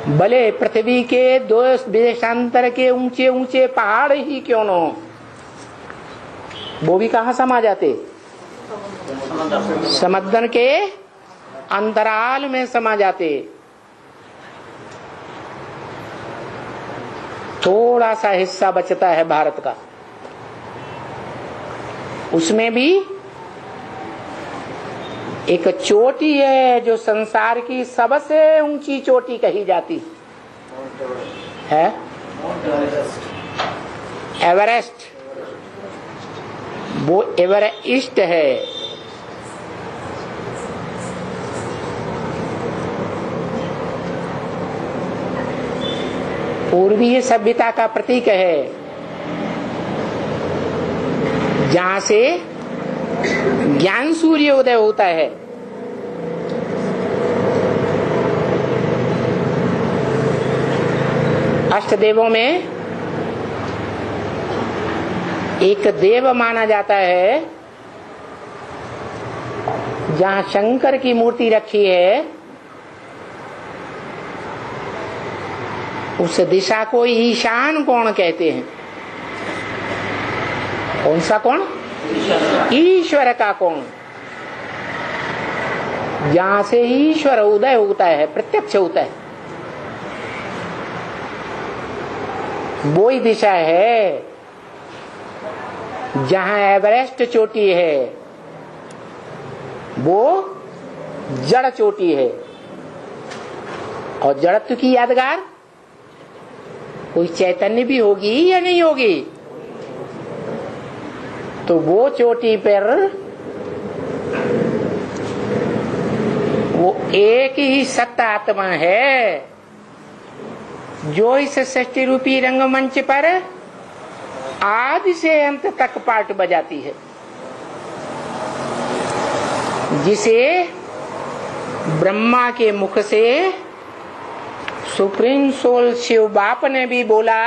भले पृथ्वी के दो देशांतर के ऊंचे ऊंचे पहाड़ ही क्यों न हो, वो भी कहाँ समा जाते? समुद्र के अंतराल में समा जाते। थोड़ा सा हिस्सा बचता है भारत का, उसमें भी एक चोटी है जो संसार की सबसे ऊंची चोटी कही जाती है, एवरेस्ट। वो एवरेस्ट है। पूर्वीय सभ्यता का प्रतीक है, जहां से ज्ञान सूर्य उदय होता है। अष्टदेवों में एक देव माना जाता है, जहां शंकर की मूर्ति रखी है, उस दिशा को ईशान कोण कहते हैं। कौन सा कोण? ईश्वर का कोण, जहां से ईश्वर उदय होता है, प्रत्यक्ष होता है, वो ही दिशा है जहां एवरेस्ट चोटी है, वो जड़ चोटी है। और जड़त्व की यादगार कोई चैतन्य भी होगी या नहीं होगी? तो वो चोटी पर वो एक ही सत्ता आत्मा है जो इस सृष्टि रूपी रंगमंच पर आदि से अंत तक पार्ट बजाती है, जिसे ब्रह्मा के मुख से सुप्रीम सोल शिव बाप ने भी बोला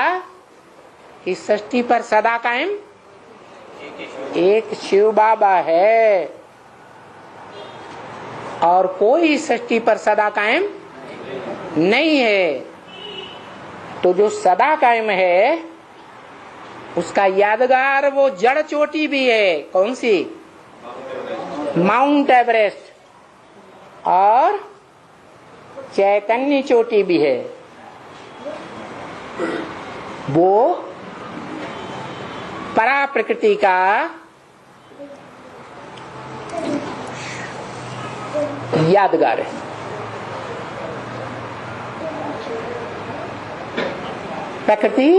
कि सृष्टि पर सदा कायम एक शिव बाबा है और कोई सृष्टि पर सदा कायम नहीं है। तो जो सदा कायम है उसका यादगार वो जड़ चोटी भी है। कौन सी? Mount Everest. और चैतन्य चोटी भी है, वो परा प्रकृति का यादगार है। प्रकृति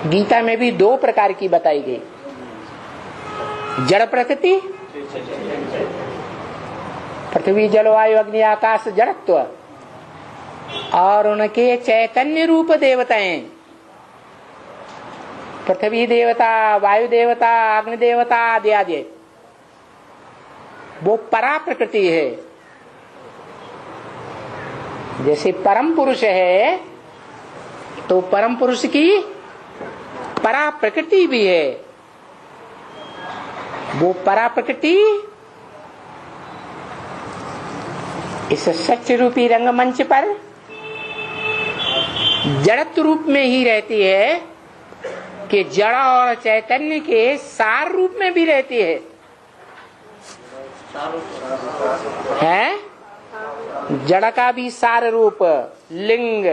गीता में भी दो प्रकार की बताई गई, जड़ प्रकृति, पृथ्वी जल वायु अग्नि आकाश जड़त्व, और उनके चैतन्य रूप देवताएं, पृथ्वी देवता, वायु देवता, अग्नि देवता आदि आदि, वो परा प्रकृति है। जैसे परम पुरुष है तो परम पुरुष की परा प्रकृति भी है। वो परा प्रकृति इस सत्य रूपी रंगमंच पर जड़त्व रूप में ही रहती है कि जड़ और चैतन्य के सार रूप में भी रहती है। जड़ का भी सार रूप लिंग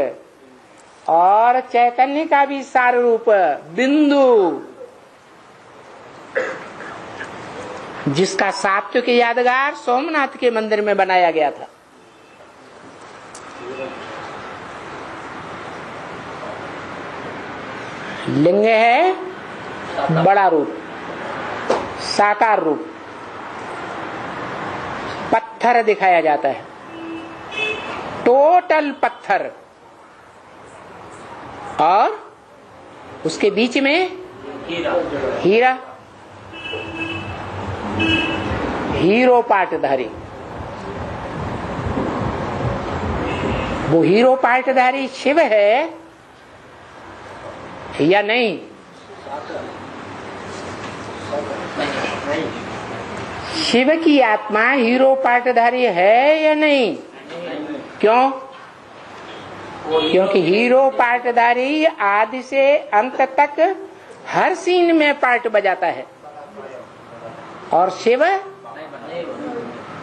और चैतन्य का भी सार रूप बिंदु, जिसका सात्विक यादगार सोमनाथ के मंदिर में बनाया गया था। लिंग है बड़ा रूप, साकार रूप, पत्थर दिखाया जाता है, टोटल पत्थर, और उसके बीच में हीरा, हीरो पाटधारी। वो हीरो पाटधारी शिव है या नहीं? शिव की आत्मा हीरो पाटधारी है या नहीं? क्यों? क्योंकि हीरो पार्टदारी आदि से अंत तक हर सीन में पार्ट बजाता है, और शिव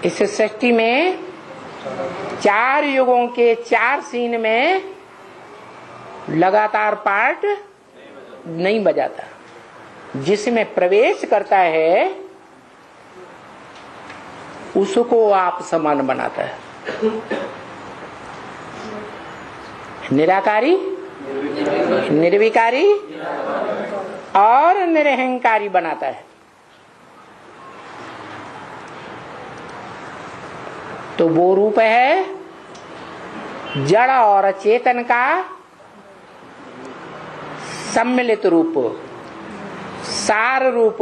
इस सृष्टि में 4 युगों के 4 सीन में लगातार पार्ट नहीं बजाता। जिसमें प्रवेश करता है उसको आप समान बनाता है। निराकारी, निर्विकारी और निरहंकारी बनाता है। तो वो रूप है जड़ और चेतन का सम्मिलित रूप, सार रूप,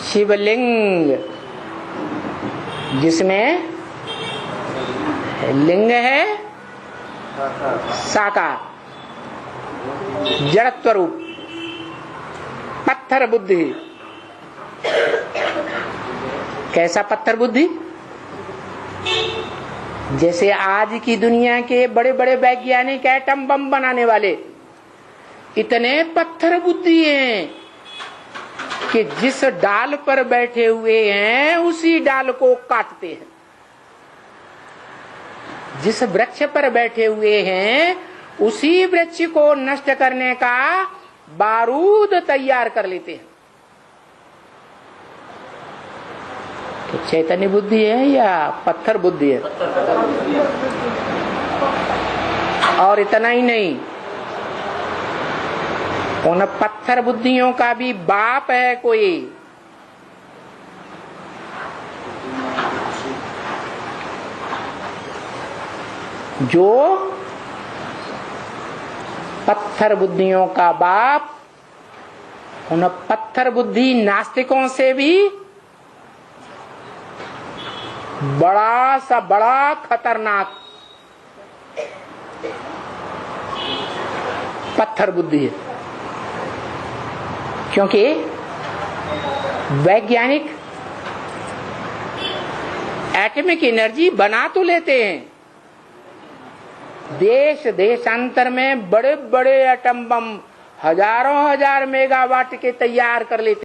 शिवलिंग, जिसमें लिंग है साकार, जड़त्व रूप, पत्थर बुद्धि। कैसा पत्थर बुद्धि? जैसे आज की दुनिया के बड़े बड़े वैज्ञानिक एटम बम बनाने वाले इतने पत्थर बुद्धि हैं कि जिस डाल पर बैठे हुए हैं उसी डाल को काटते हैं, जिस वृक्ष पर बैठे हुए हैं उसी वृक्ष को नष्ट करने का बारूद तैयार कर लेते हैं। तो चैतन्य बुद्धि है या पत्थर बुद्धि है? और इतना ही नहीं, उन पत्थर बुद्धियों का भी बाप है कोई। जो पत्थर बुद्धियों का बाप उन पत्थर बुद्धि नास्तिकों से भी बड़ा सा बड़ा खतरनाक पत्थर बुद्धि है। क्योंकि वैज्ञानिक एटॉमिक एनर्जी बना तो लेते हैं, देश देशांतर में बड़े बड़े एटम बम हजारों हजार मेगावाट के तैयार कर लेते